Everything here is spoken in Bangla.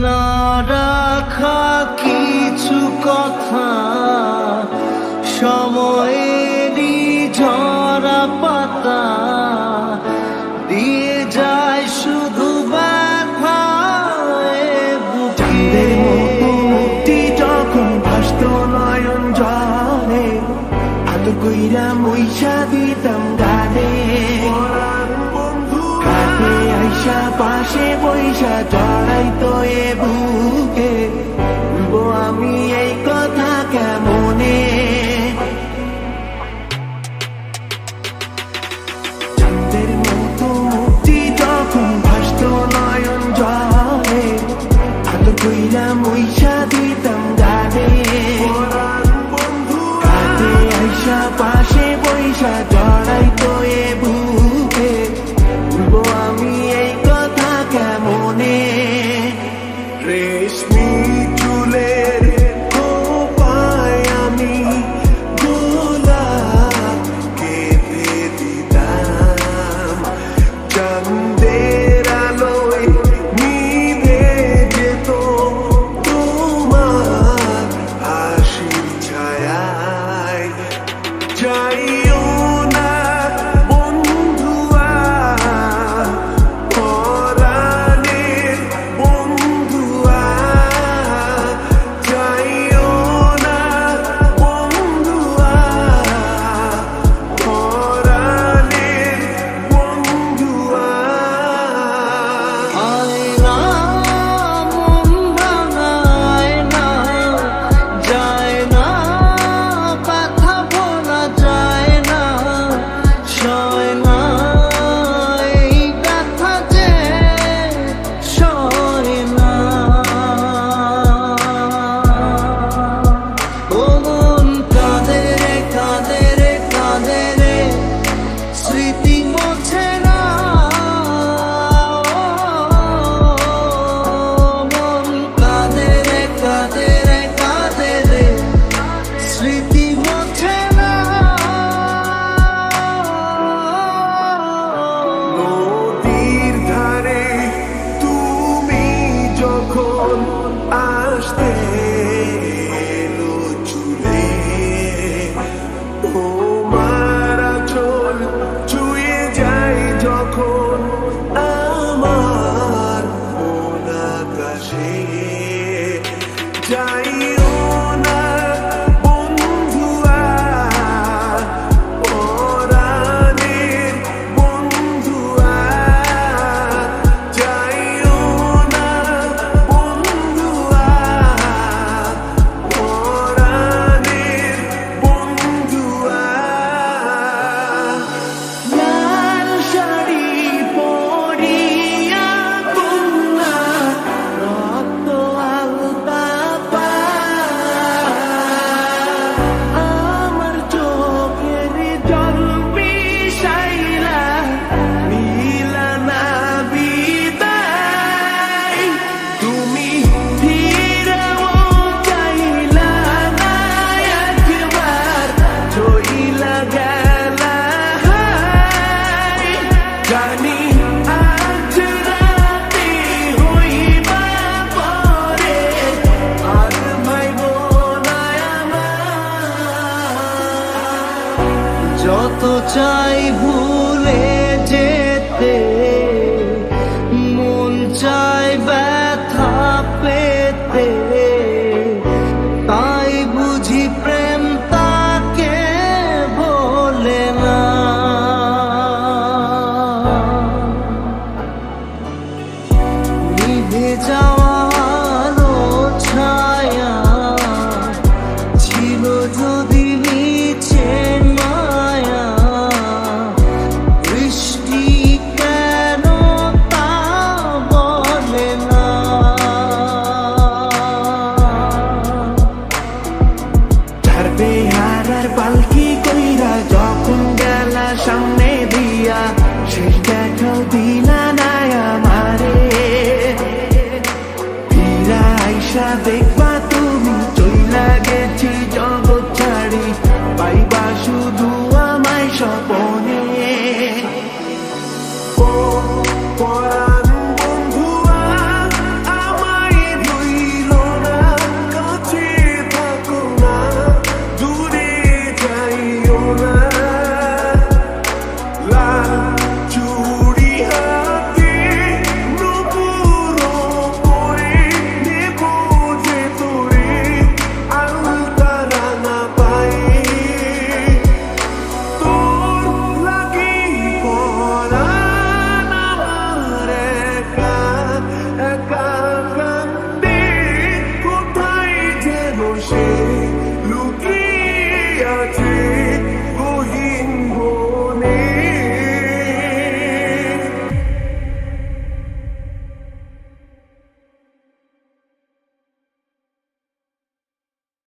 না রাখা কিছু কথা সময়েরই ঝরা পাতা দিয়ে যায় শুধু ব্যথায় বুকে। মুক্তি যখন ভাসত নয়ন জলে আলো কইরা মইসা দিতাম গানে কাছে আইসা পাশে বইসা জড়াইতো এ বুকে বলবো আমি এই কথা কেমনে চাঁদের মতো মুক্তি যখন ভাসত নয়ন জলে আলো কইরা মইসা দিতাম গানে কাছে আইসা পাশে বইসা জড়াইতো এ বুকে বলবো আমি এই কথা কেমনে রেশমি চুলের খোপায় আমি গোলাপ কেঁদে দিতাম চাঁদের আলোয় নিভে যেত তোমার হাসির ছায়ায় যাইও না বন্ধুয়া পরাণের বন্ধুয়া যাইও না বন্ধুয়া পরাণের বন্ধুয়া আয়না মন ভাঙায় না যায় না ব্যথা ভোলা যায় না সয় না এই ব্যথা যে সয় না ও মন কাঁদে রে কাঁদে রে কাঁদে রে স্মৃতি মোছে না মন কাঁদে রে কাঁদে রে কাঁদে রে স্মৃতি মোছে না নদীর ধারে তুমি যখন আসতে এলো চুলে তোমার আঁচল ছুঁয়ে যায় যখন আমার মন আকাশে যাইও না বন্ধুয়া পরাণের বন্ধুয়া যাইও না বন্ধুয়া পরাণের বন্ধুয়া লাল শাড়ি পরিয়া কন্যা রক্ত আলতা পা আমার চোখের জল বিষাইলা নীলা না বিদায় তুমি ফিরেও চাইলা না একবার চইলা গেলা জানি আজ রাতে হইবা পরে আর ভাইব না আমার যত চাই ভুলে যেতে মন চায় ব্যথা পেতে তাই বুঝি প্রেম তাকে বলে না নিভে যাওয়ার ছায়া ছিল যদি নিচে মায়া বৃষ্টি কেন শুধু আমায় স্বপন